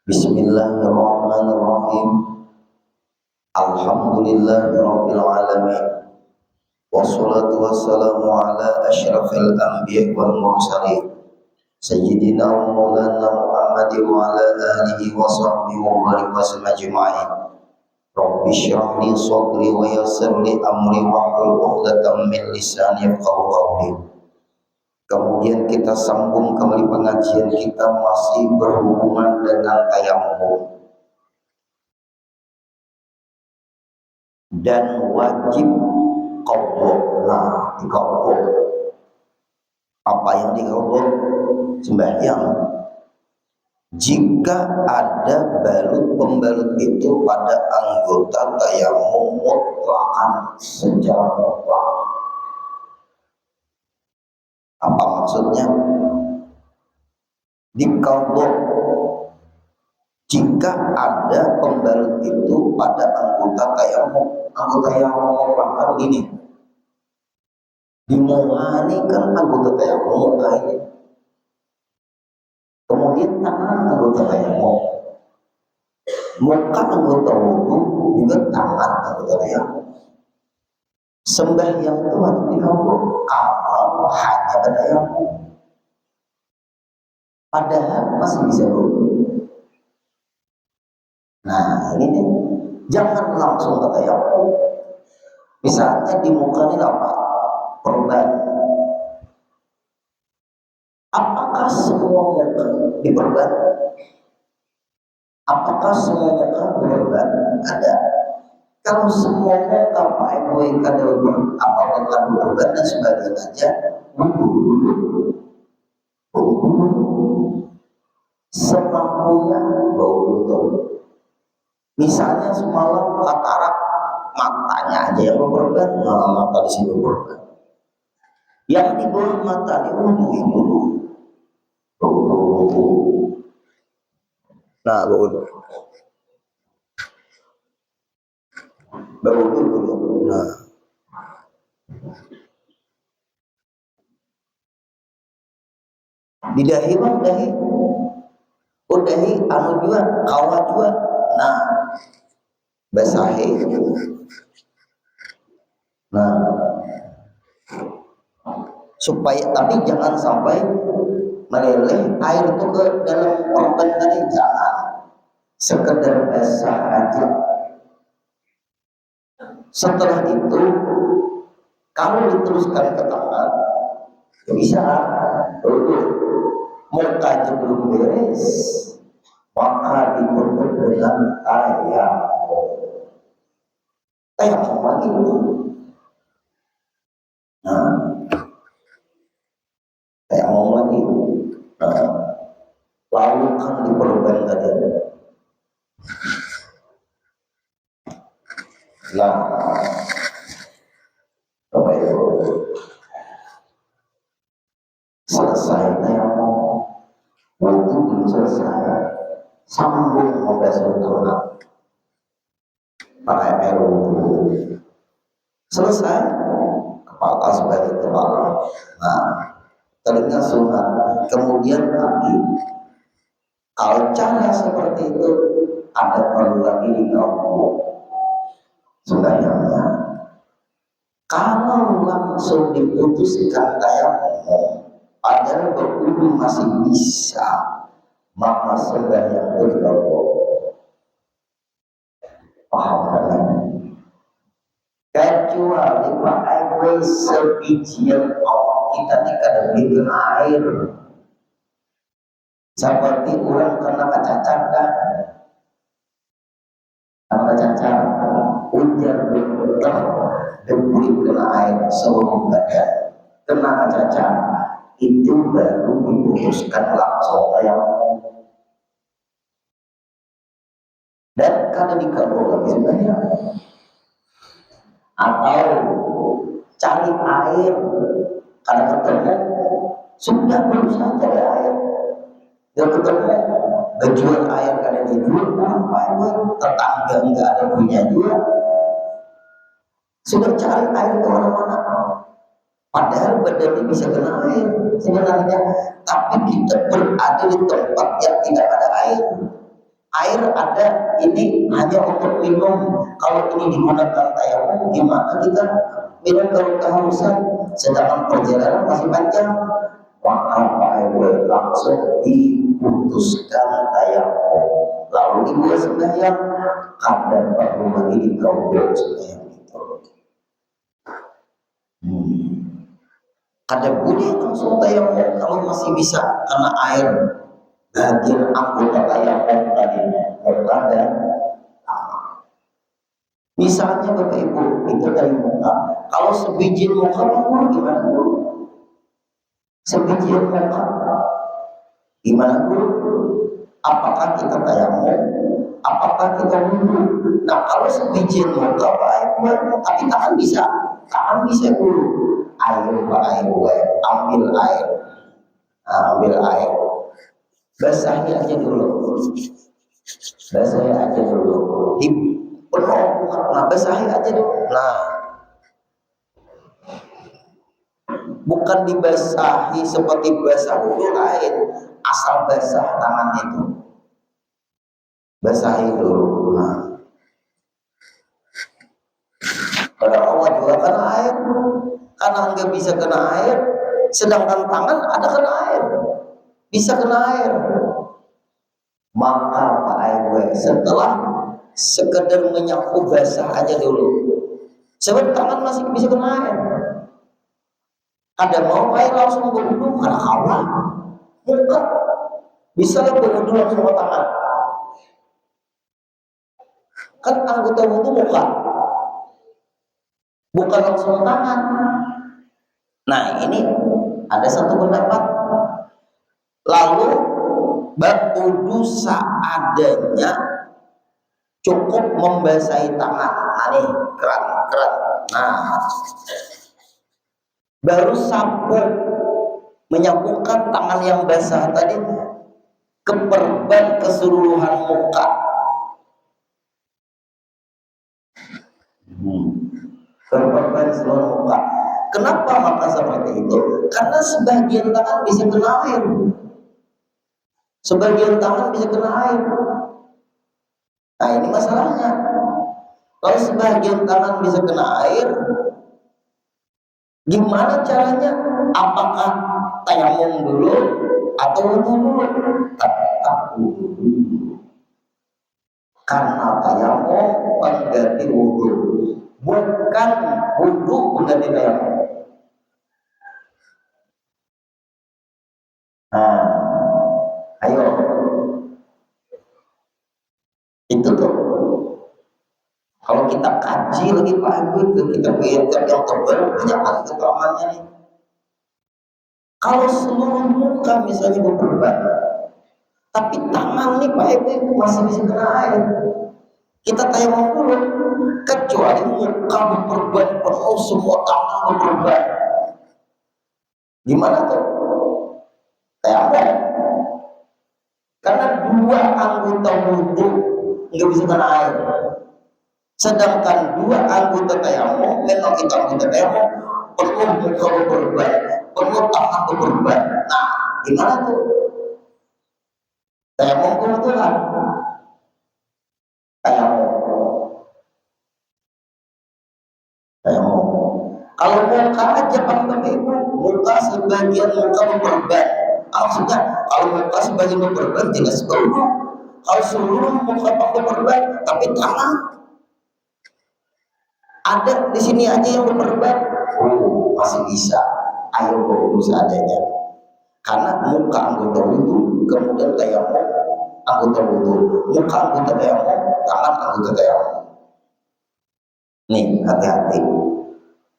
Bismillahirrahmanirrahim. Alhamdulillahirabbil alamin. Wassalatu wassalamu ala asyrafil anbiya'i wal mursalin. Sayyidina wa maulana Muhammadin wa ala alihi wa sahbihi wa barik wa sallam ajma'in. Rabbi shrah li sadri wa yassir li amri wahlul 'uqdatam min lisani yafqahu qawli. Kemudian kita sambung kembali pengajian kita masih berhubungan dengan tayamum dan wajib qadha. Nah, diqadha. Apa yang diqadha? Sembahyang. Jika ada balut pembalut itu pada anggota tayamum mutlakan secara mutlak. Apa maksudnya? Diqadha jika ada pembalut itu pada anggota tayamum. Anggota tayamum mutlakan ini dimulai kan anggota tayamum ini. Kemudian tangan anggota tayamum, muka anggota wudu, juga tangan anggota tayamum. Sembahyang itu wajib diqadha kalau hanya ada tayamum. Padahal masih bisa wudu. Nah, ini nih, jangan langsung ke tayamum. Misalnya di muka ini apa? Perban. Apakah semua muka diperban? Apakah semua muka diperban? Ada. Kalau semua muka Pak Ibu kada apa diperban dan sebagainya aja, semampunya bau betul. Misalnya semalam katarak matanya aja yang berkorban, mata di sini berkorban. Yang di bawah mata di wudu itu. Nah, wudu. Wudu dulu. Nah. Di dahi bang, dahi. Oh, dahi anu juga, kawat juga. Nah, basahi. Nah, supaya tapi jangan sampai meleleh air itu ke dalam korban tadi, jangan. Sekedar basah aja. Setelah itu kalau diteruskan ke tangan bisa muka itu belum beres, maka ditutup dengan tayamum lagi. Nah, tayamum lagi. Nah, lalu kan diperban tadi. Nah, apa itu? Selesai tayamum, waktu belum selesai, sambung membasuh tangan pakai air wudu. Selesai, kepala sebagai kepala. Nah, telinga sunat, kemudian kaki. Kalau cara seperti itu ada perlu lagi diqadha sembahyangnya. Kalau langsung diputuskan tayamum, padahal berwudu masih bisa, maka sembahyang itu diqadha. Paham kan? Kecuali pakai sebijian kita tidak berikan air, seperti orang kena kecacar kan? Kena cacar, ujar berputar dan berikan air seluruh badan, kena cacar, itu baru diputuskan langsung tayamum. Dan kada diqadha lagi sebenarnya. Atau cari air karena ketemu, sudah berusaha cari air, dia ketemu, berjual air karena dijual, tetangga enggak ada punya dia, sudah cari air kemana-mana, padahal badannya bisa kena air sebenarnya, tapi kita berada di tempat yang tidak ada air. Air ada, ini hanya untuk minum. Kalau ini digunakan tayamum, gimana kita minum kalau kehausan? Sedangkan perjalanan masih panjang, maka air langsung diputuskan tayamum. Lalu dibuat sembahyang, kadang perlu lagi dikawal sembahyang itu. Kadang boleh langsung tayamum kalau masih bisa, karena air bagian anggota tayamum tadi berada. Misalnya Bapak Ibu, itu dari muka. Kalau sebiji muka Bapak gimana Bu? Sebiji muka gimana Bu? Apakah kita tayamum? Apakah kita wudhu? Nah kalau sebiji muka baik, tapi tangan bisa dulu. Air Pak air, ambil air, ambil air. Basahi aja dulu. Basahi aja dulu. Penuh, nah basahi aja dulu. Nah, bukan dibasahi seperti basah wudhu lain, asal basah tangan itu. Basahi dulu. Nah, pada Allah juga kena air, karena nggak bisa kena air, sedangkan tangan ada kena air, bisa kena air. Maka Pak Air setelah sekedar menyapu basah aja dulu. Sebab tangan masih bisa kena air. Ada mau air langsung berwudu karena Allah. Muka bisa berwudu langsung ke tangan. Kan anggota wudu muka, bukan langsung tangan. Nah ini ada satu pendapat. Lalu bab wudu seadanya cukup membasahi tangan. Nah nih keran. Nah baru sapu, menyapukan tangan yang basah tadi ke perban keseluruhan muka. Perban seluruh muka. Kenapa maka seperti itu? Karena sebagian tangan bisa kena air. Sebagian tangan bisa kena air. Nah ini masalahnya. Kalau sebagian tangan bisa kena air, gimana caranya? Apakah tayamum dulu atau wudu dulu? Tetap wudu dulu. Karena tayamum pengganti wudu, bukan wudu pengganti tayamum. Nah, ayo, itu tuh. Kalau kita kaji lagi Pak Ibu, kita lihat yang tebal banyak lagi keterangannya nih. Kalau seluruh muka misalnya berperban, tapi tangan nih Pak Ibu masih bisa kena air, kita tayamum dulu. Kecuali muka berperban penuh, semua tangan berperban, gimana tuh? Tayamum. Karena dua anggota wudu nggak bisa kena air. Sedangkan dua anggota tayamum, memang kita anggota tayamum penuh muka berperban, penuh tangan berperban. Nah, gimana tuh? Tayamum kebetulan. Tayamum. Kalau muka aja Pak Ibu, muka sebagian muka berperban. Maksudnya kalau muka sebagian berperban tidak seluruh. Kalau seluruh muka berperban, tapi tangan ada di sini aja yang berperban, masih bisa. Ayo berwudu seadanya. Karena muka anggota wudu, kemudian tayamum anggota wudu, muka anggota tayamum, tangan anggota tayamum. Nih hati-hati.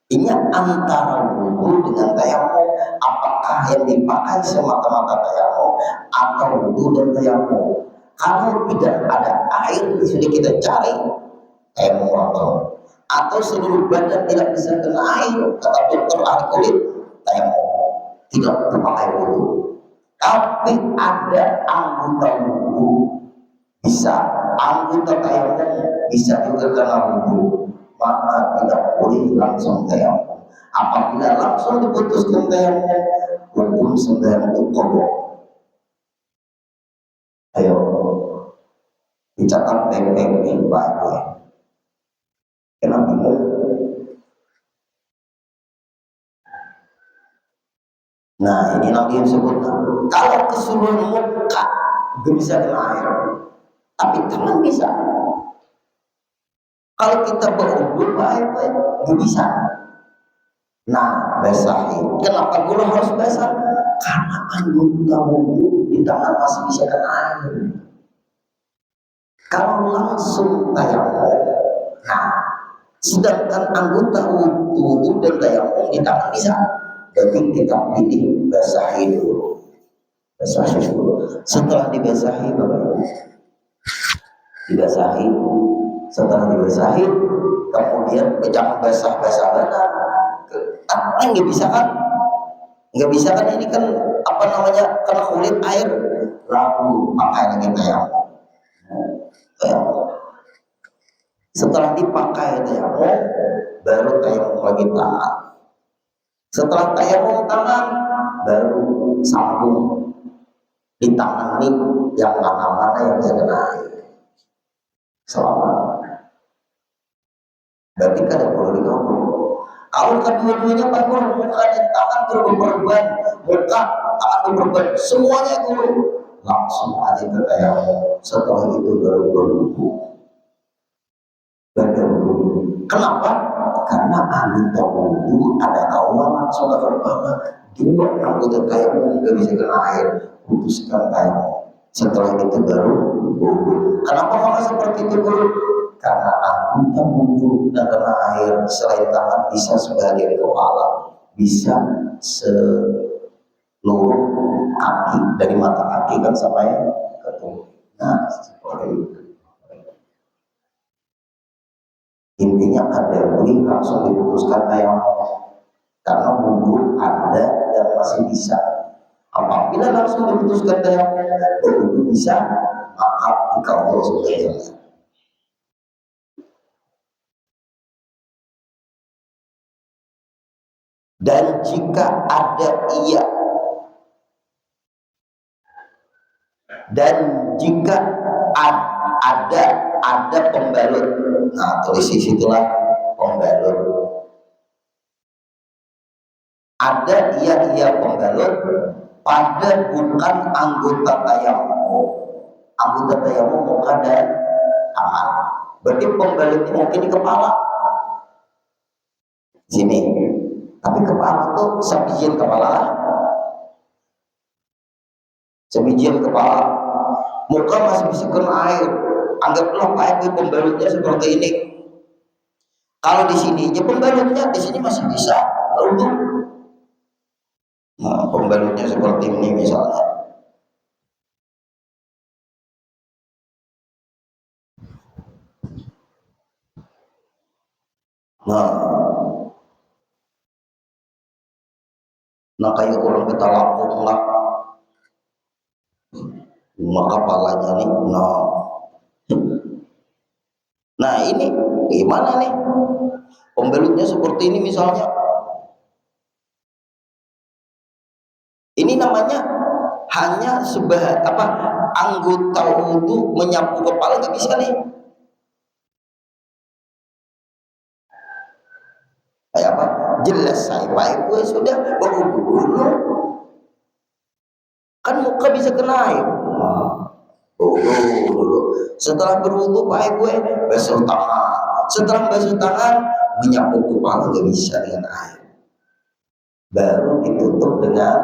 Ini antara wudu dengan tayamum, apakah yang dipakai semata-mata tayamum atau wudu dan tayamum? Kalau tidak ada air di sini kita cari tayamum atau seluruh badan tidak bisa kena air, kata dokter ahli kulit, tayamum tidak terpakai wudu. Tapi ada anggota wudu bisa, anggota tayamum bisa juga kena wudu, maka tidak boleh langsung tayamum. Apabila langsung diputuskan tayamum, hukum sembahyang itu kodok. Ayo, dicatat baik-baik nih Pak. Kenapa bingung? Nah ini nanti yang sebut, kalau keseluruhan muka gak bisa kena air, tapi tangan bisa. Kalau kita berwudu baik-baik gak bisa. Nah basahi. Kenapa guru harus basah? Karena anggota wudu di tangan masih bisa kena air. Kalau langsung tayamum, nah sedangkan anggota wudu dan tayamum di tangan bisa. Jadi kita pilih basahi dulu. Basahi dulu. Setelah dibasahi, Bapak Ibu, dibasahi. Setelah dibasahi, kemudian jangan basah-basah benar. Nggak bisa kan? Nggak bisa kan, ini kan apa namanya, kena kulit air, lalu pakai lagi tayamum. Setelah dipakai tayamum, baru tayamum lagi tangan. Setelah tayamum tangan, baru sambung di tangan ini yang mana-mana yang bisa kena air. Selama berarti kan ada perlu digabung. Kalau kedua-duanya Pak Guru, muka dan tangan guru berkorban, muka tangan berkorban, semuanya guru langsung aja ke tayamum. Setelah itu baru berwudu. Kenapa? Karena anggota wudu ada kaulah langsung ke pertama. Dua anggota tayamum nggak bisa kena air, putuskan tayamum. Setelah itu baru wudu. Kenapa maka seperti itu guru? Karena anggota wudu dan kena air selain tangan bisa sebagian kepala, bisa seluruh kaki, dari mata kaki kan sampai ke tubuh. Nah seperti itu. Intinya ada boleh langsung diputuskan tayamum karena wudu ada dan masih bisa. Apabila langsung diputuskan tayamum wudu bisa, maka dikabul sebaiknya. Dan jika ada dan jika ada pembalut, nah tulis di situlah pembalut. Ada iya pembalut pada bukan anggota tayamum. Anggota tayamum muka dan tangan. Berarti pembalutnya mungkin di kepala. Sini. Tapi kepala tuh sebijian kepala. Sebijian kepala. Muka masih bisa kena air. Anggaplah air pembalutnya seperti ini. Kalau di sini ya pembalutnya di sini masih bisa untuk pembalutnya seperti ini misalnya. Nah kayak orang kita lakukan lah, maka kepalanya nih, nah ini gimana nih? Pembalutnya seperti ini misalnya. Ini namanya hanya anggota wudu menyapu kepala nggak bisa nih. Kayak apa? Jelas saya baik gue sudah berwudu dulu. Kan muka bisa kena air. Dulu. Setelah berwudu baik gue basuh tangan. Setelah basuh tangan menyapu kepala nggak bisa dengan air. Baru ditutup dengan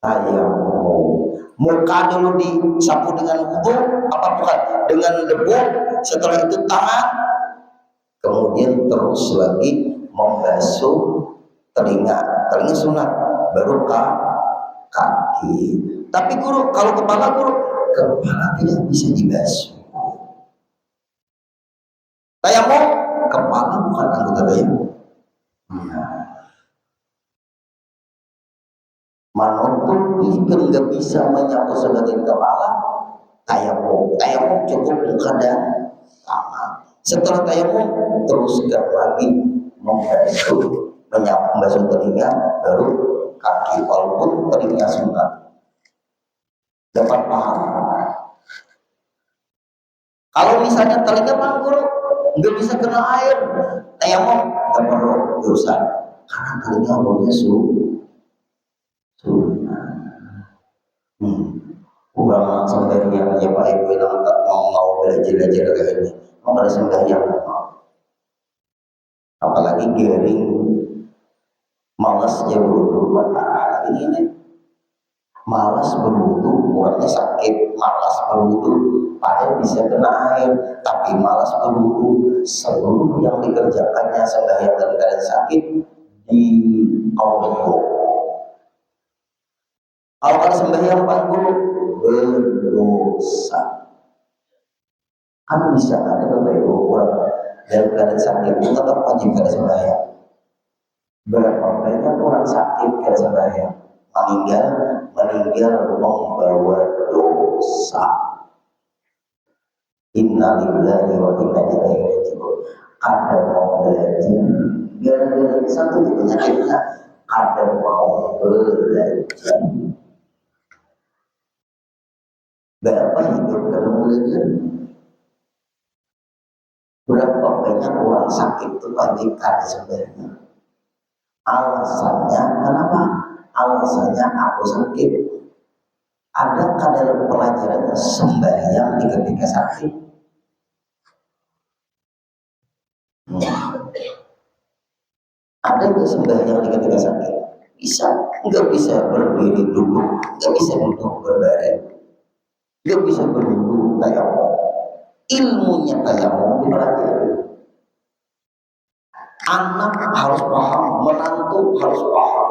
tayamum. Muka dulu disapu dengan wudu, apa bukan? Dengan debu. Setelah itu tangan, kemudian terus lagi membasuh telinga sunat, baru kaki. Tapi guru, kalau kepala tidak bisa dibasuh. Tayamum, kepala bukan anggota tayamum. Manutun jika nggak bisa menyapu sebagian kepala, tayamum cukup muka dan tangan. Setelah tayamum teruskan lagi membasuh telinga, baru kaki, walaupun telinga sunat. Dapat paham? Kalau misalnya telinga Panggul nggak bisa kena air, tayamum nggak perlu, nggak usah, karena telinga baunya Hmm. Udah langsung dari yang aja Pak Ibu bilang tak mau belajar kayak ini, mau pada sembahyang, apalagi garing, malas ya berwudu, parah lagi ini, malas berwudu, orangnya sakit, malas berwudu, padahal bisa kena air, tapi malas berwudu, seluruh yang dikerjakannya sembahyang dalam keadaan sakit di Allah. Kalau sembahyang Panggul berdosa. Kan bisa ada Bapak Ibu orang dalam keadaan sakit itu tetap wajib kada sembahyang. Berapa banyak orang sakit kada sembahyang, meninggal membawa dosa. Innalillahi wa inna ilaihi raji'un. Ada mau belajar gara-gara satu penyakitnya, ada mau belajar. Berapa hidup kalau belajar? Berapa banyak orang sakit itu pasti kada sebenarnya. Alasannya kenapa? Alasannya aku sakit. Adakah dalam pelajaran sembahyang di ketika sakit? Ada nggak sembahyang di ketika sakit? Bisa, nggak bisa berdiri duduk, nggak bisa duduk berbaring, nggak bisa berduduk tayamum. Ilmunya tayamum dipelajari. Anak harus paham, menantu harus paham,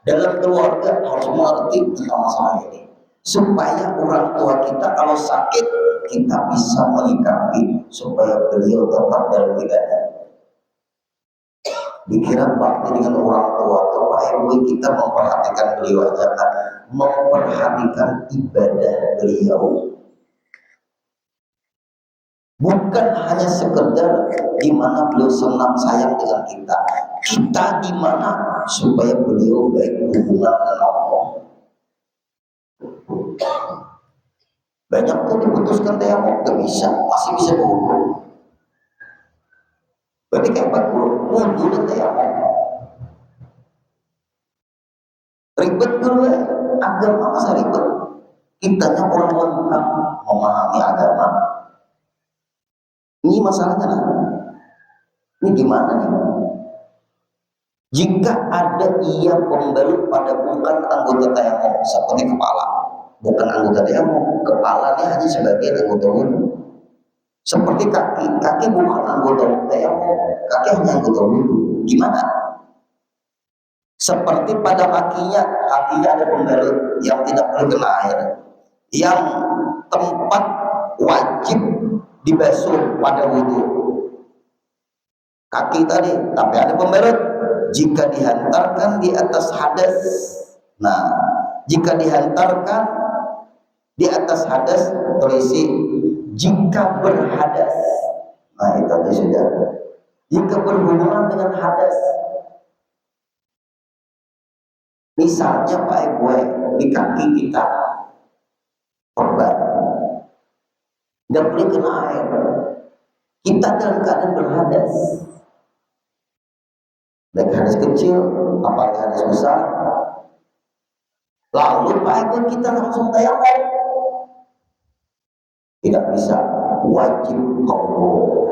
dalam keluarga harus mengerti tentang masalah ini, supaya orang tua kita kalau sakit kita bisa menyikapi, supaya beliau tetap dalam ibadah. Dikira bakti dengan orang tua atau Pak Ibu kita memperhatikan beliau aja kan, memperhatikan ibadah beliau. Bukan hanya sekedar di mana beliau senang sayang dengan kita, kita di mana supaya beliau baik hubungan dengan Allah. Banyak tuh diputuskan tayamum gak bisa, masih bisa berhubung. Berarti kayak wudu dan tayamum. Ribet dulu ya, agama masa ribet. Kitanya orang lengkap memahami agama. Ini masalahnya lah. Ini gimana nih? Jika ada ia pembalut pada bukan anggota tayamum seperti kepala, bukan anggota tayamum, kepalanya hanya sebagian anggota wudu. Seperti kaki bukan anggota tayamum, kaki hanya anggota wudu. Gimana? Seperti pada kakinya ada pembalut yang tidak perlu kena air, yang tempat wajib dibasuh pada wudu. Kaki tadi, tapi ada pembalut. Jika dihantarkan di atas hadas, nah, jika dihantarkan di atas hadas, tulis jika berhadas. Nah, itu tadi sudah. Jika berhubungan dengan hadas, misalnya Pak Ibu di kaki kita korban, tidak boleh kena air. Kita dalam keadaan berhadas, baik hadas kecil, apalagi hadas besar. Lalu Pak Ibu kita langsung tayamum, tidak bisa, wajib qabul.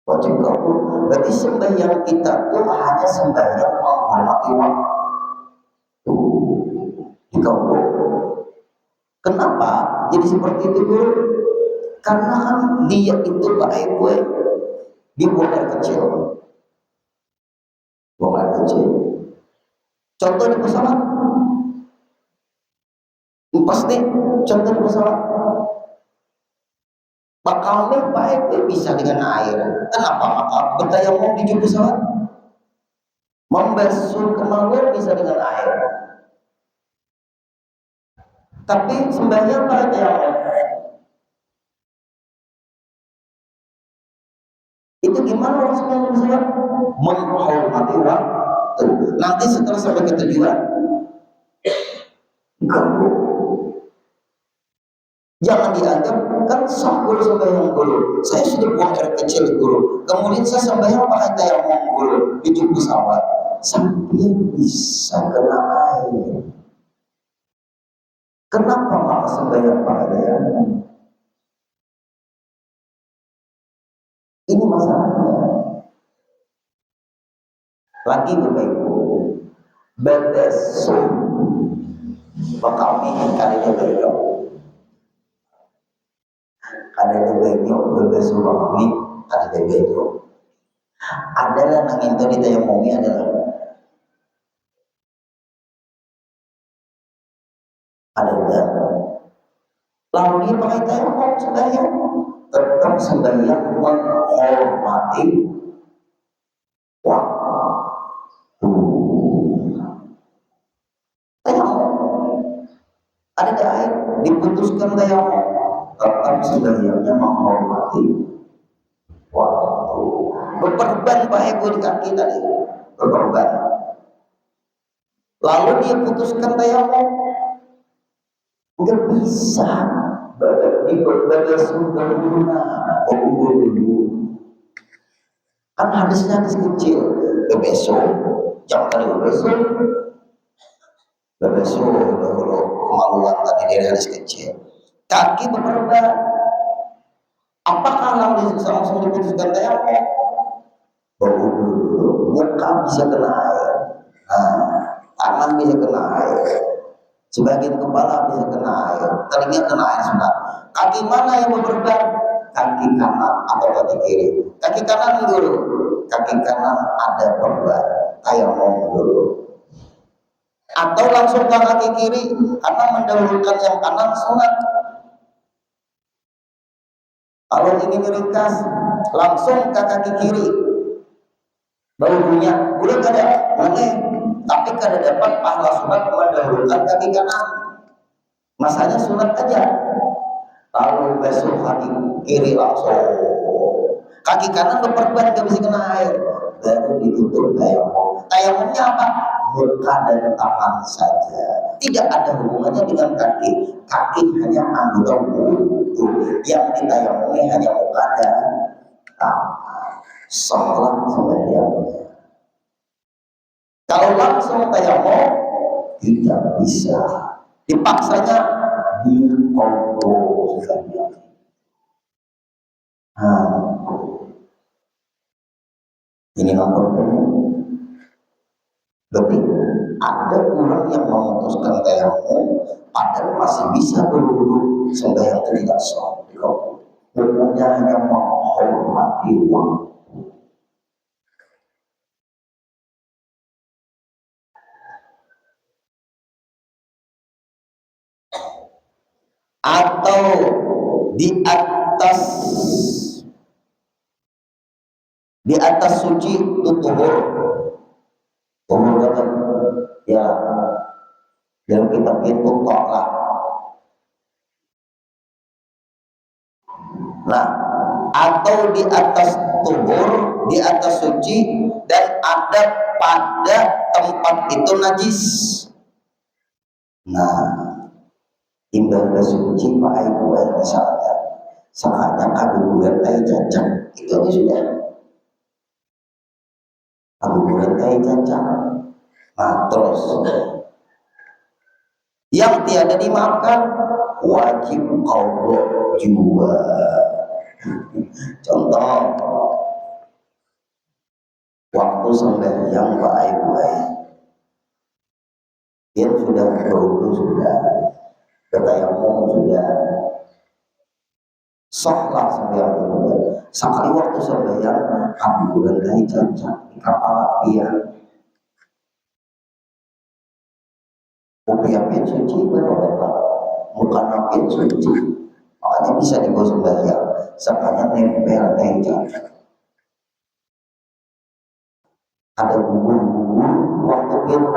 Wajib qabul. Berarti sembahyang kita tuh hanya sembahyang menghormati waktu di qabul. Kenapa jadi seperti itu dulu? Karena kan dia itu Pak Ibu di buang air kecil. Buang air kecil. Contoh di pesawat. Pasti contoh di pesawat. Bakalnya Pak Ibu bisa dengan air. Kenapa maka bertayamum di pesawat? Membasuh kemauan bisa dengan air. Tapi sembahyang pada tayamum itu gimana orang sembahyang pesawat? Menghormati waktu. Nanti setelah sampai ke tujuan, ganggu. Jangan dianggap kan sah guru sembahyang guru. Saya sudah buang air kecil guru. Kemudian saya sembahyang pakai tayamum guru di jok pesawat. Sampai bisa kena air. Kenapa maka sembahyang pakai tayamum? Ini masalahnya. Lagi Bapak Ibu, bebeso kami kalinya beliau. Kada beliau bebeso kami kada beliau. Adalah nang itu ditayamungi adalah lalu dia pakai tayamum sembahyang, tetap sembahyang menghormati waktu tayamum. Ada air diputuskan tayamum, tetap sembahyangnya menghormati waktu. Berperban Pak Ibu di kaki tadi, berperban. Lalu dia putuskan tayamum, nggak bisa. Di sudah guna kan hadisnya hadis kecil. Besok jangan tadi besok dulu kemaluan tadi dari hadis kecil. Kaki berperban, apakah langsung diputuskan tayamum? Muka bisa kena air, tangan bisa kena air, sebagian kepala bisa kena air, telinga kena air sudah. Kaki mana yang berperban? Kaki kanan atau kaki kiri? Kaki kanan dulu. Kaki kanan ada perban, tayamum dulu. Atau langsung ke kaki kiri karena mendahulukan yang kanan sunat. Kalau ingin ringkas langsung ke kaki kiri. Baunya boleh kada? Boleh. Tapi kada dapat pahala sunat mendahulukan kaki kanan. Masanya sunat aja. Lalu besok kaki kiri langsung. Kaki kanan berperban gak bisa kena air. Baru ditutup tayamum. Tayamumnya apa? Muka dan tangan saja. Tidak ada hubungannya dengan kaki. Kaki hanya anggota wudhu. Yang ditayamumi hanya muka dan tangan. Sholat sembahyangnya. Kalau langsung tayamum tidak bisa. Dipaksanya dikontrol saja. Ini nomor 2. Berarti ada orang yang memutuskan tayamum padahal masih bisa berwudu sembahyang tidak sah. Hukumnya hanya menghormati waktu. Atau di atas suci itu tuhur kan ya dalam kitab itu tolak. Nah, atau di atas tuhur, di atas suci dan ada pada tempat itu najis. Nah, ibadah suci Pak Ibu misalnya sakanya kabuburan tai cacat itu aja sudah kabuburan tai cacat. Nah, terus yang tiada dimaafkan wajib qadha juga. Contoh waktu sembahyang Pak Ibu dia sudah berwudu, sudah bertayamum, sudah sholat sembahyang itu. Sekali waktu sembahyang kabuburan tai cacat di kepala dia. Upiapin suci berobat, bukan napin suci. Makanya bisa dibawa sembahyang. Sekalian nempel tai cacat. Ada gugur-gugur waktu ilmu.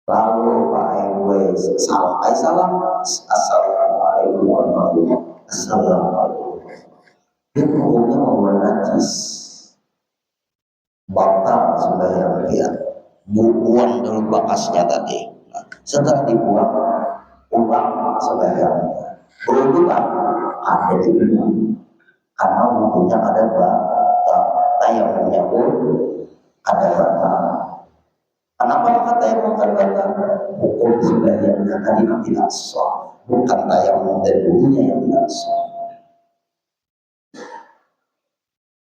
Lalu Pak Ibu sampai salam, assalamualaikum warahmatullahi wabarakatuh. Assalamualaikum. Dia hukumnya membuat najis, batal sembahyang dia. Buang dulu bakasnya tadi. Nah, setelah dibuang ulang sembahyangnya. Begitu kan ada di rumah karena wudhunya ada batal, tayamumnya pun ada batal. Kenapa maka tayamum kan batal? Hukum sembahyangnya tadi tidak sah, bukan tayamum dan wudhunya yang tidak sah.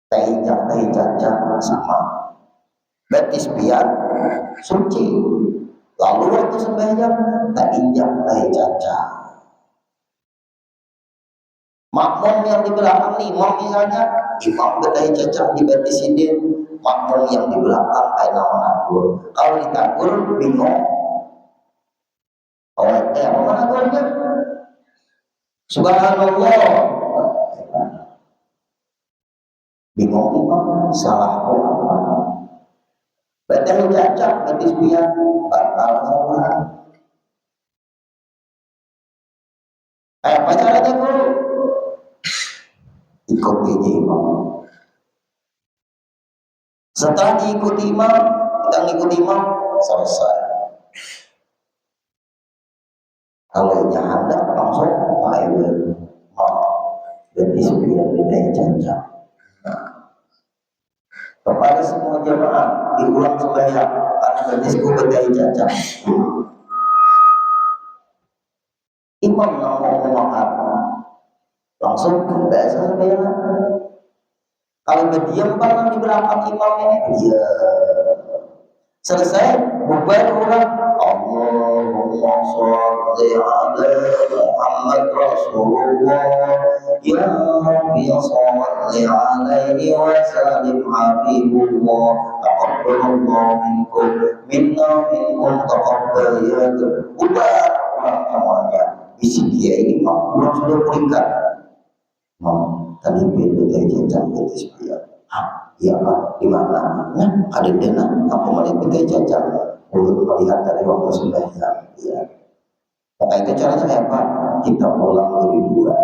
Tahi caca sama betis biar suci. Lalu waktu sembahyang tak injak tahi caca. Makmum yang di belakang nih, imam misalnya, imam bertahi caca di betis ini, makmum yang di belakang kayak nama akur. Kalau ditakur bingung. Oh, apa mana akurnya? Subhanallah. Bingung imam, salah apa? Bertahi caca, betis biar batal salah. Apa caranya guru? Ikuti imam. Setelah diikuti imam, kita ngikuti imam, selesai. Kalau hendak langsung ayo dan disebut dengan cacat. Kepada semua jemaah diulang sembahyang karena betisku berdaya cacat. Imam mau memakan langsung biasa sembahyang. Kalau berdiam di belakang imam ini, dia selesai bubar orang Allahumma sholli ala Muhammad Rasulullah ya Rabbi sholli alaihi wa sallim habibullah taqabbalallah minna minkum taqabbal ya bubar orang semuanya. Isi dia ini orang sudah berikan tadi pintu dari jajan betis biar iya Pak, di mana? Nah, ada dana apa melihat kita jajan belum melihat dari waktu sembahyang. Ya. Maka itu caranya kayak apa? Kita pulang dari dua.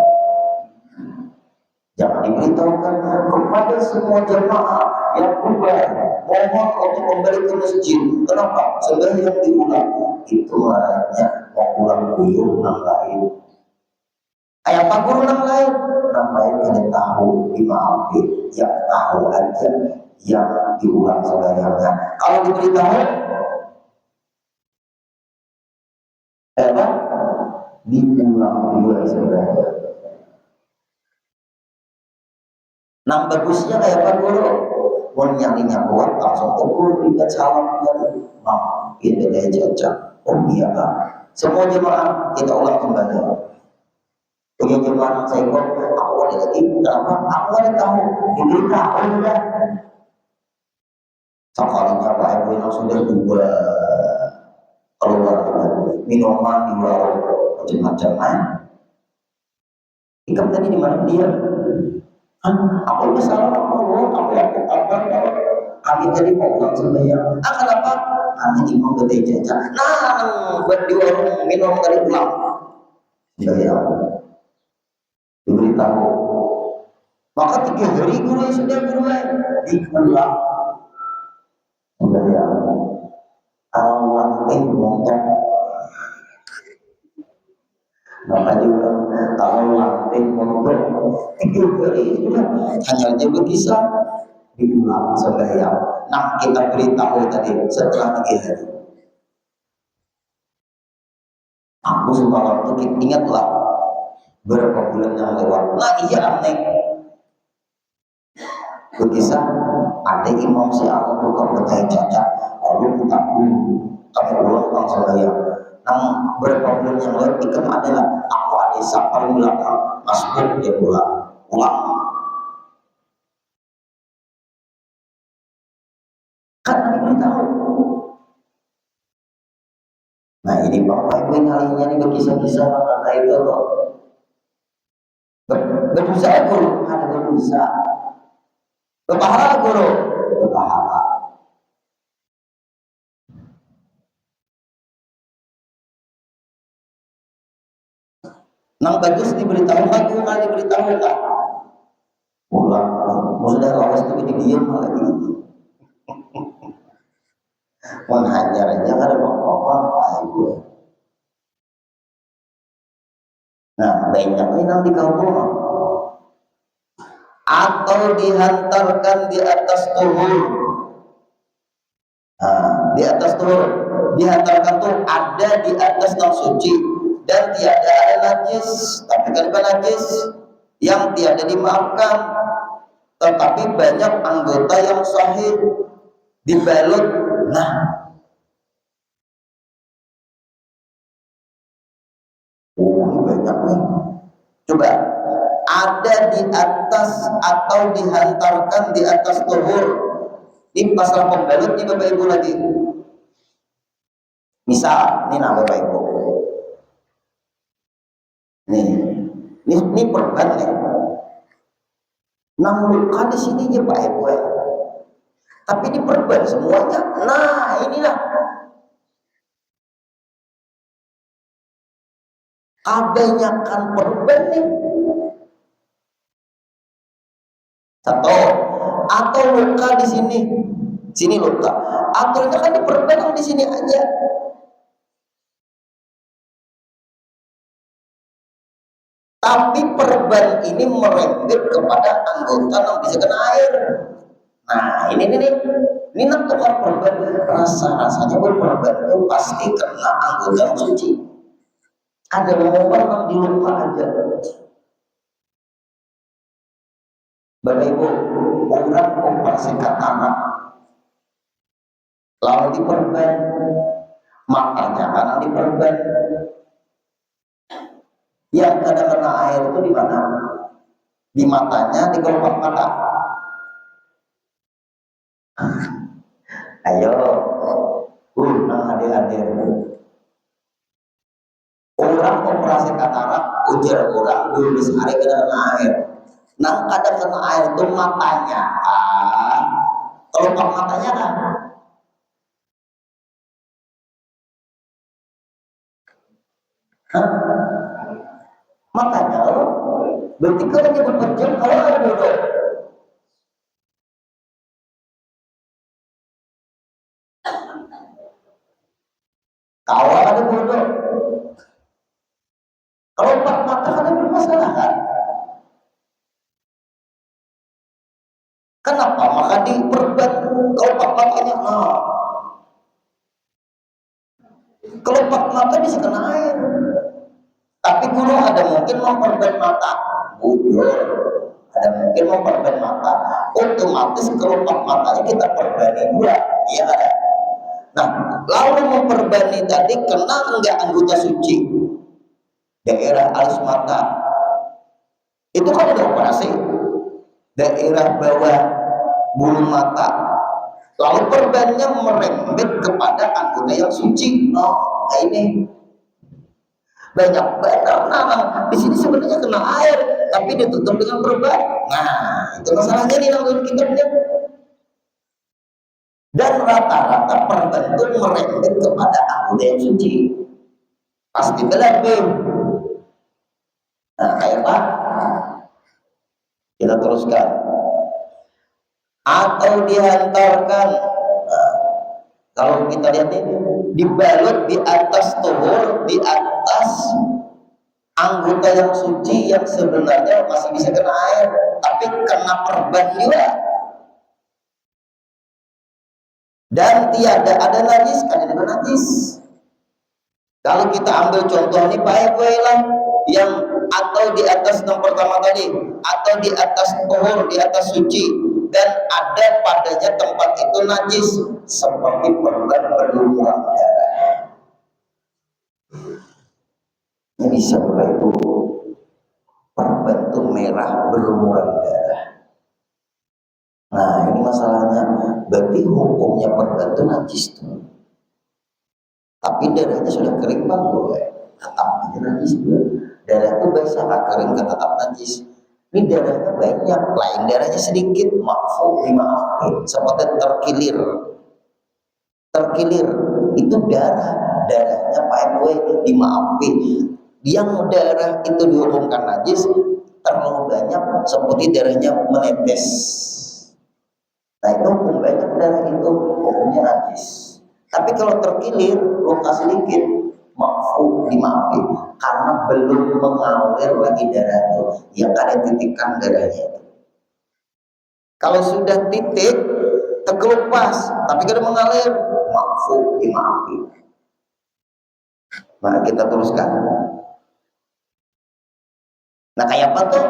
Jangan diberitahukan kepada semua jemaah yang bubar mohon untuk kembali ke masjid. Kenapa? Sembahyang diulang. Itu marahnya mau pulang kuyuh nang lain. Ayat apa guru nang lain? Nang lain kalian tahu dimaafin, yang tahu aja yang diulang sembahyangnya. Kalau diberitahu, apa? Diulang dua sembahyang. Nang bagusnya kayak apa guru? Mau nyalinya kuat langsung tegur, ingat salam dan maaf. Ini kayak jajak. Oh iya Pak. Semua jemaah kita ulang sembahyang. Punya jemaah saya kok aku ada lagi kenapa aku ada tahu diberitahu sudah sekalinya Pak Ibu yang sudah dua keluar minuman di warung macam-macam ikan tadi di mana dia aku bisa aku apa kami tadi mau ulang sembahyang kenapa kami imam betul jajan buat di warung minum dari ulang sembahyang diberitahu. Maka 3 hari guru sudah berulang diulang sembahyang. Awan motor. Makanya kalau lantai motor 3 hari sudah hanya aja berkisah diulang sembahyang. Nah kita beritahu tadi setelah 3 hari. Aku semalam tuh ingatlah berapa bulan yang lewat. Nah iya aneh. Berkisah ada imam si Allah tukang bertanya cacat lalu kita kami ulang sembahyang. Nah berapa bulan yang lewat ikan adalah aku ada siapa yang belakang masuk dia ulang kan diberitahu. Nah ini bapak ibu yang kalinya ini berkisah-kisah tentang itu loh. Berdosa guru ada berdosa. Berpahala guru berpahala. Nang bagus diberitahu kan diberitahu kan ulang maksudnya lawas itu didiam lagi menghajar aja kan ada apa-apa ibu Nah, banyak ini nang di kampung atau dihantarkan di atas tuhur. Nah, di atas tuhur dihantarkan tuh ada di atas nang suci dan tiada ada najis, tapi kan najis yang tiada dimaafkan, tetapi banyak anggota yang sahih dibalut. Nah, ini banyak nih. Coba ada di atas atau dihantarkan di atas tuhur. Ini pasal pembalut nih Bapak Ibu lagi. Misal, ini nama Bapak Ibu. Ini perban nih. Nang luka di sini ya Pak Ibu. Tapi di perban semuanya. Nah, inilah kebanyakan perban nih. Satu, atau luka di sini luka. Aturnya kan di perban di sini aja. Tapi perban ini merembet kepada anggota yang bisa kena air. Nah, ini nak tukar perban, rasanya perban itu pasti kena anggota yang suci. Ada momen yang dilupa aja. Bapak Ibu, orang operasi katarak, lalu diperban, matanya karena diperban. Yang kena air itu di mana? Di matanya, di kelopak mata. Ayo, adik-adik. Orang operasi katarak, ujar orang dulu sehari kena air. Nang kadang kena air itu matanya, kelopak matanya kan. Matanya, berarti kalau dia berpejam, kalau ada bodoh. Kalau ada bodoh, kalau empat mata ada bermasalah kan? Kenapa? Maka diperban kalau empat matanya. Nah, kalau empat mata bisa kena air. Tapi guru ada mungkin memperban mata, bujur. Ada mungkin memperban mata, otomatis kelopak matanya kita perbani dua, iya ada. Nah, lalu memperbani tadi kena enggak anggota suci, daerah alis mata, itu kan ada operasi, daerah bawah bulu mata, lalu perbannya merembet kepada anggota yang suci. Oh, ini banyak banget. Nah, di sini sebenarnya kena air, tapi ditutup dengan perban. Nah, itu masalahnya nih dalam kitabnya. Dan rata-rata perban itu merembet kepada anggota yang suci. Pasti belakang. Nah, kayak apa? Kita teruskan. Atau dihantarkan. Nah, kalau kita lihat ini dibalut di atas tuhur, di atas anggota yang suci yang sebenarnya masih bisa kena air, tapi kena perban juga. Dan tiada ada najis, kan ada najis. Kalau kita ambil contoh ini baik-baik lah, yang atau di atas yang pertama tadi, atau di atas tuhur, di atas suci, dan ada padanya tempat itu najis, seperti perban berlumuran darah. Ini bisa itu perban itu merah berlumuran darah. Nah, ini masalahnya. Berarti hukumnya perban itu najis tuh. Tapi darahnya sudah kering bang, tetap aja najis. Darah itu biasa nggak kering kan tetap najis. Ini darahnya banyak, lain darahnya sedikit, dimaafkan. Seperti terkilir itu darahnya Pak RW dimaafkan. Yang darah itu dihukumkan najis terlalu banyak, seperti darahnya menetes. Nah, itu hukum banyak darah itu hukumnya najis. Tapi kalau terkilir, luka sedikit, dimaafkan. karena belum mengalir lagi darah itu, yang ada titikan darahnya itu. Kalau sudah titik terkelupas tapi kalau mengalir, maafu dimaafi. Maka kita teruskan. Nah kayak apa tuh?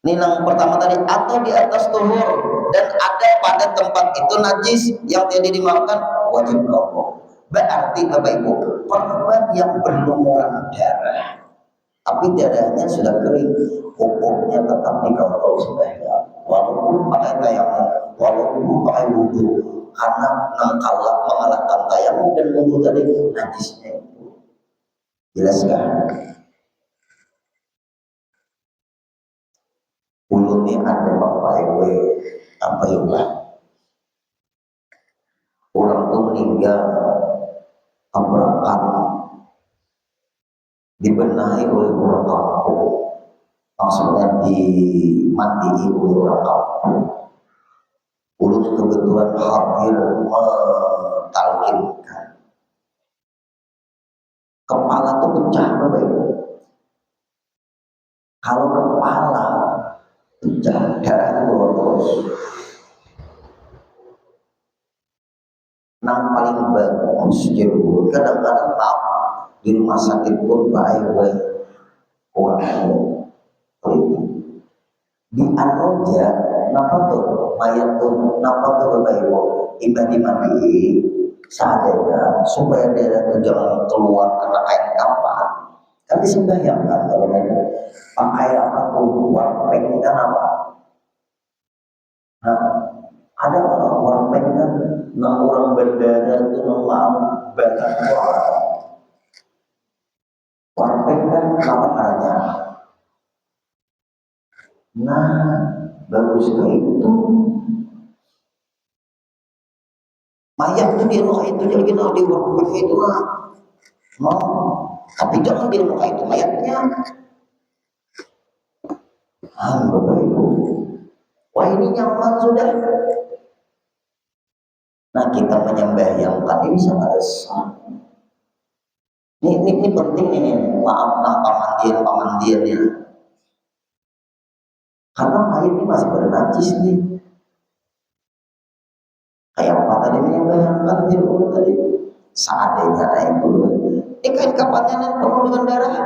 Ini yang pertama tadi, atau di atas tuhur dan ada pada tempat itu najis yang tidak dimakan, wajib rokok. Berarti Bapak Ibu, korban yang berlumuran darah tapi darahnya sudah kering, hukumnya tetap dikawal sembahyang walaupun pakai tayamum, walaupun pakai wudhu, karena mengalahkan tayamum dan wudhu tadi najisnya itu. Jelas kan? Ulunnya ada Bapak Ibu apa ya Pak? Orang tuh meninggal tabrakan, dibenahi oleh orang kampung, maksudnya dimandii oleh orang kampung. Ulunnya kebetulan hampir mentalkinkan, kepala tuh pecah Bapak Ibu. Kalau kepala pecah, darah keluar terus. Nang paling bagus jebul, kadang-kadang maaf di rumah sakit pun baik orang di anoja, napa tuh mayat tuh, napa tuh Bapak Ibu ibadah dimandi seadanya supaya darah itu jangan keluar kena kain kapan. Kan disembahyangkan kalau pakai apa tuh warpeng kan apa? Nah, ada warpeng kan, orang bandara itu memang bakar warpeng kan apa caranya? Nah, bagus kayak itu. Mayat itu dia muka itu jadi kenal di warpeng itu lah. Mau, tapi jangan di muka itu mayatnya. Bapak Ibu, wah ini nyaman sudah. Nah kita menyembahyangkan ini sangat besar. Ini penting ini, maaf nah pamandian ya. Karena mayat ini masih bernajis nih. Kayak apa tadi menyembahyangkan dulu tadi, seadanya naik dulu. Ini kain kapannya nih penuh dengan darah.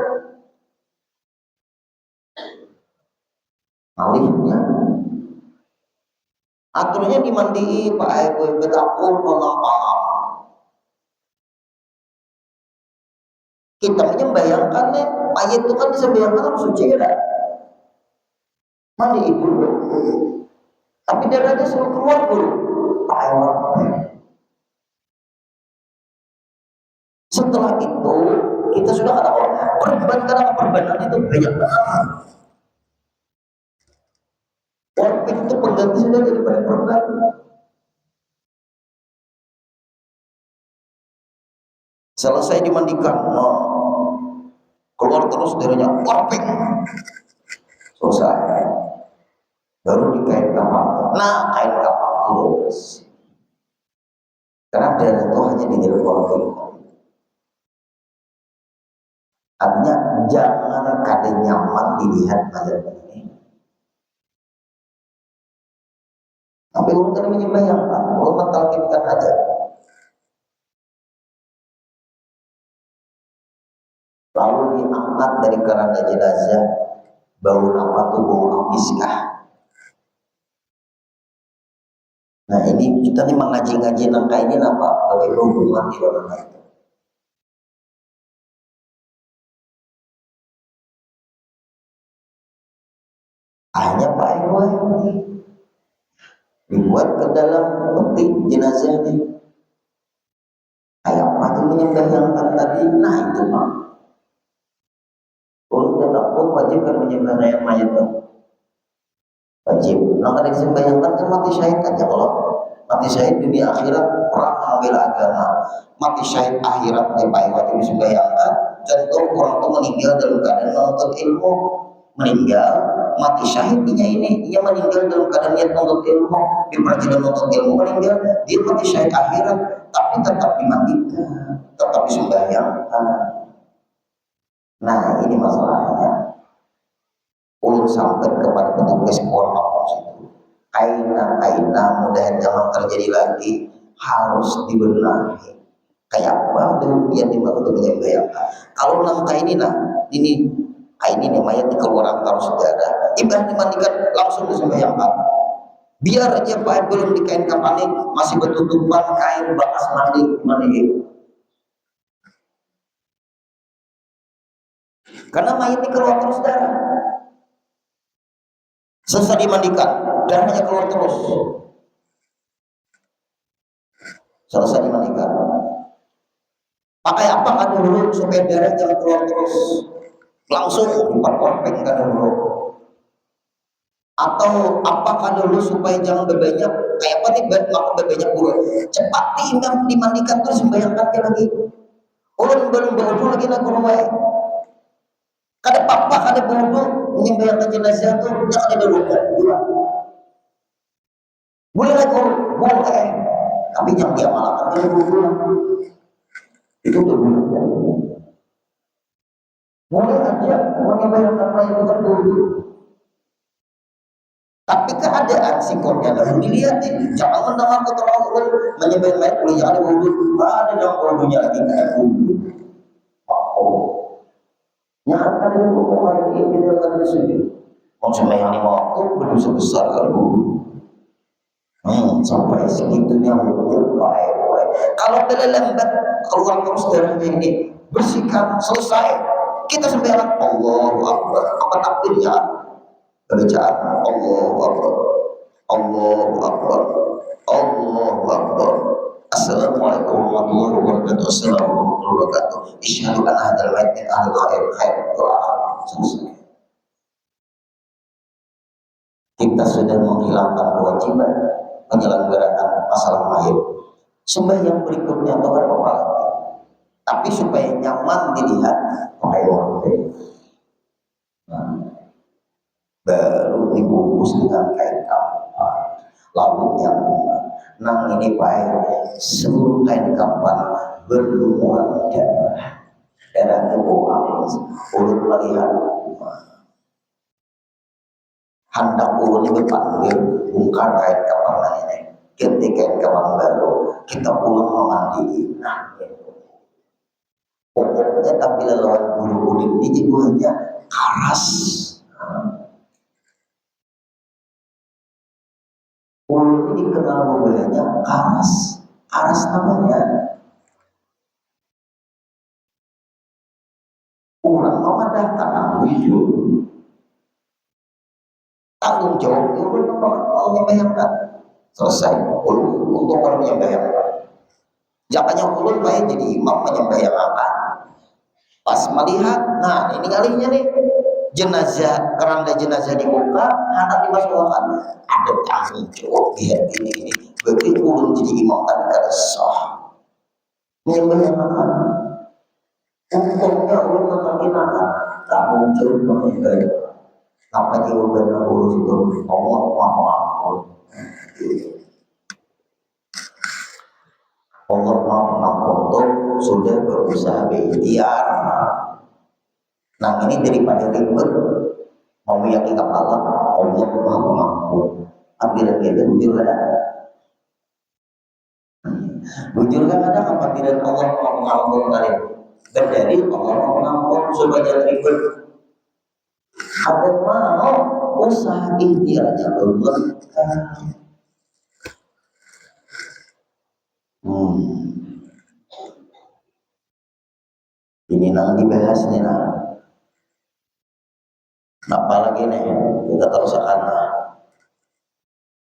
Malihnya. Aturnya dimandii Pak Ibu betapun paham. Kita menyembayangkan nih, mayat itu kan disembayangkan harus suci ya. Mandi ibu dulu. Tapi darahnya suruh keluar dulu. Setelah itu kita sudah kata korban karena perbanan itu banyak banget. Korban itu pengganti sudah daripada korban. Selesai dimandikan, keluar terus darahnya, korpeng. Selesai. Baru dikain kapal. Nah, kain kapal terus. Karena darah itu hanya di dalam korpeng. Artinya jangan kada nyaman dilihat mayat ini. Tapi untuk menyembahyangkan, Allah mentalkinkan aja. Lalu diangkat dari keranda jenazah, bau apa tuh, bau miskah. Nah ini kita nih mengaji-ngaji nangka ini apa? Kalau itu hubungan di orang itu. Hanya Pak Ibu dibuat ke dalam peti jenazah ini. Kayak apa tuh menyembahyangkan tadi? Nah itu Pak. Untuk tetap pun wajib kan menyembahkan mayat itu. Wajib. Nah kalau disembahyangkan kan mati syahid aja kalau mati syahid dunia akhirat perang membela agama. Mati syahid akhiratnya Pak Ibu wajib disembahyangkan. Contoh orang itu meninggal dalam keadaan menuntut ilmu, meninggal mati syahidnya ini, ia meninggal dalam keadaan niat menuntut ilmu, diperjuangkan menuntut ilmu, meninggal dia mati syahid akhirat, tapi tetap dimandikan, tetap disembahyangkan. sampai kepada petugas Kuala itu. Aina mudah jangan terjadi lagi, harus dibenahi. Kayak apa? Demikian dimaksud dengan kalau nangka ini ini nih mayat dikeluarkan taruh saudara, ibarat dimandikan langsung disembahyangkan. Biar aja Pak belum dikain kapanin masih bertutupan kain bekas mandi. Karena mayat ini keluar terus darah. Selesai dimandikan, darahnya keluar terus. Selesai dimandikan. Pakai apa kan dulu supaya darah jangan keluar terus? Langsung diperkorpeng kan dulu. Atau apakah dulu supaya jangan berbanyak kayak apa nih maka berbanyak dulu. Cepat dimandikan terus membayangkan lagi. Ulun belum berwudu lagi nak rumah. Kada papa kada berwudu menyembayangkan jenazah tu jangan ada lupa. Boleh lagi boleh. Tapi yang dia malahkan dia berwudu. Itu berbeda. Boleh aja menyembayangkan mayat itu berwudu. Tapi keadaan sikonnya harus dilihat nih. Jangan mendengar keterangan menyembah mayat boleh jangan ada wudhu. Ada yang wudhunya lagi kayak wudhu. Nyatakan itu hari ini kita akan disini. Kalau sembahyang 5 waktu berdosa besar kalau sampai segitunya wudhu baik. Kalau terlambat keluar terus darahnya ini bersihkan selesai. Kita sembahyang Allahu Akbar. Apa takbirnya? Bacaan Allahu Akbar, Allahu Akbar, Allahu Akbar. Assalamualaikum warahmatullahi wabarakatuh. Assalamualaikum warahmatullahi wabarakatuh. Isyhadu anna hadzal mayit min ahli khair doa. Selesai. Kita sudah menghilangkan kewajiban penyelenggaraan masalah mayit. Sembahyang berikutnya atau apa lagi? Tapi supaya nyaman dilihat pakai waktu. Baru dibungkus dengan kain kapan, lalu yang ini baik seluruh kain kapan berlumuran darah tubuh ulun melihat hendak ulun ini berpanggil bongkar kain kapan ini ganti kain kapan baru kita pulang memandi. Pokoknya tapi lawan guru ini jiwanya keras. Ulun ini kenal budayanya aras namanya. Orang memadah tanam hidup. Tanggung jawab ulun mau membayangkan. Selesai. Ulun untuk orang membayangkan. Jangannya ulun baik jadi imam menyembayangkan. Pas melihat, ini kalinya nih. Jenazah, keranda jenazah dibuka, anak dimasukkan. Ada tanggung jawab lihat ini. Begitu ulun jadi imam tadi kada sah. Menyembahkan. Hukumnya ulun mengatakan tanggung jawab menyembahkan. Apa jawaban urus itu? Allah maha. Allah maha untuk sudah berusaha berikhtiar. Ini daripada ribet mau meyakini kepala Allah maha mampu. Ambilan kita bujur ada. Bujur kan ada kepastian Allah maha mengampun kalian. Berdalil Allah maha mengampun supaya ribet. Ada mau usaha ikhtiarnya Allah. Ini dibahas nih apalagi nih kita terus akan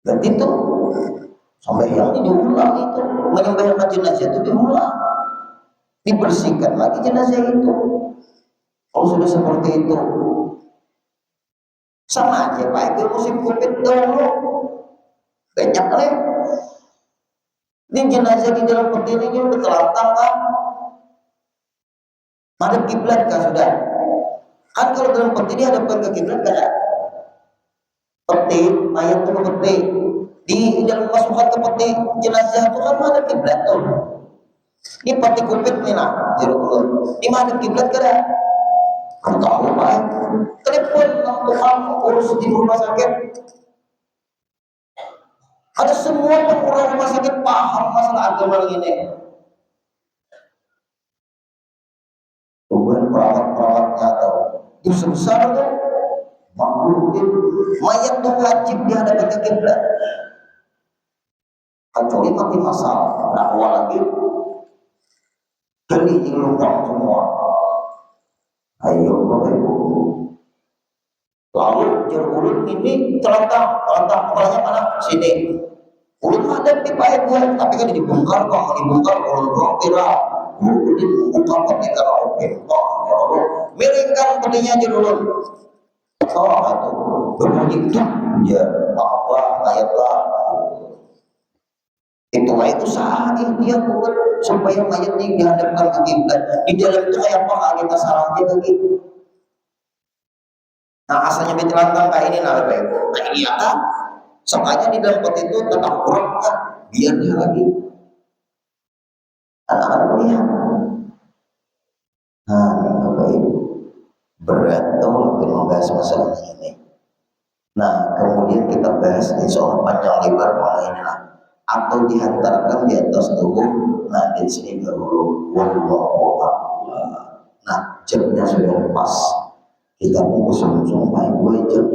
dan itu sampai yang diulang itu menyembahkan jenazah itu diulang dibersihkan lagi jenazah itu. Kalau sudah seperti itu sama aja Pak itu musim COVID dulu banyak nih ini jenazah di dalam peti ini udah terlantang kan madep kiblat kan sudah. Kan kalau dalam peti dia hadapkan ke kiblat kan ya? Peti, mayat itu ke peti. Di dalam masukkan ke peti jenazah itu kan ada kiblat tuh. Ini peti kupit nih jeruk ulun. Ini ada kiblat kan ya? tahu baik, telepon tukang urus di rumah sakit. Ada semua pengurus rumah sakit paham masalah agama ini. Bukan perawat-perawatnya atau itu sebesar tuh maklumin mayat tuh wajib dihadapi ke kiblat. Kecuali mati masalah, dakwah lagi, geli lubang semua. Ayo Bapak Ibu. Lalu ulut ini terletak kepalanya mana? Sini. Ulut ada di pakai gue, tapi kan dibongkar kok, dibongkar ulut viral. Ulut dibongkar ketika oke, oh ya Allah, miringkan petinya aja dulu. Oh itu berbunyi itu, ya Allah, ayatlah. Itulah itu usaha dia bukan supaya mayat ini dihadapkan ke kiblat. Di dalam itu kayak apa kita salahnya lagi. Nah asalnya betelantang kayak ini nah Bapak Ibu, kayak ini kan sengaja di dalam pot itu tetap kurang kan biar dia lagi anak-anak melihat. Nah Bapak Ibu berat tuh lebih membahas masalah ini. Nah kemudian kita bahas di soal panjang lebar mengenai ini atau dihantarkan di atas tubuh. Nah di sini dahulu wallahu a'lam. Nah jamnya sudah pas. Kita ini bersama-sama baik-baik jam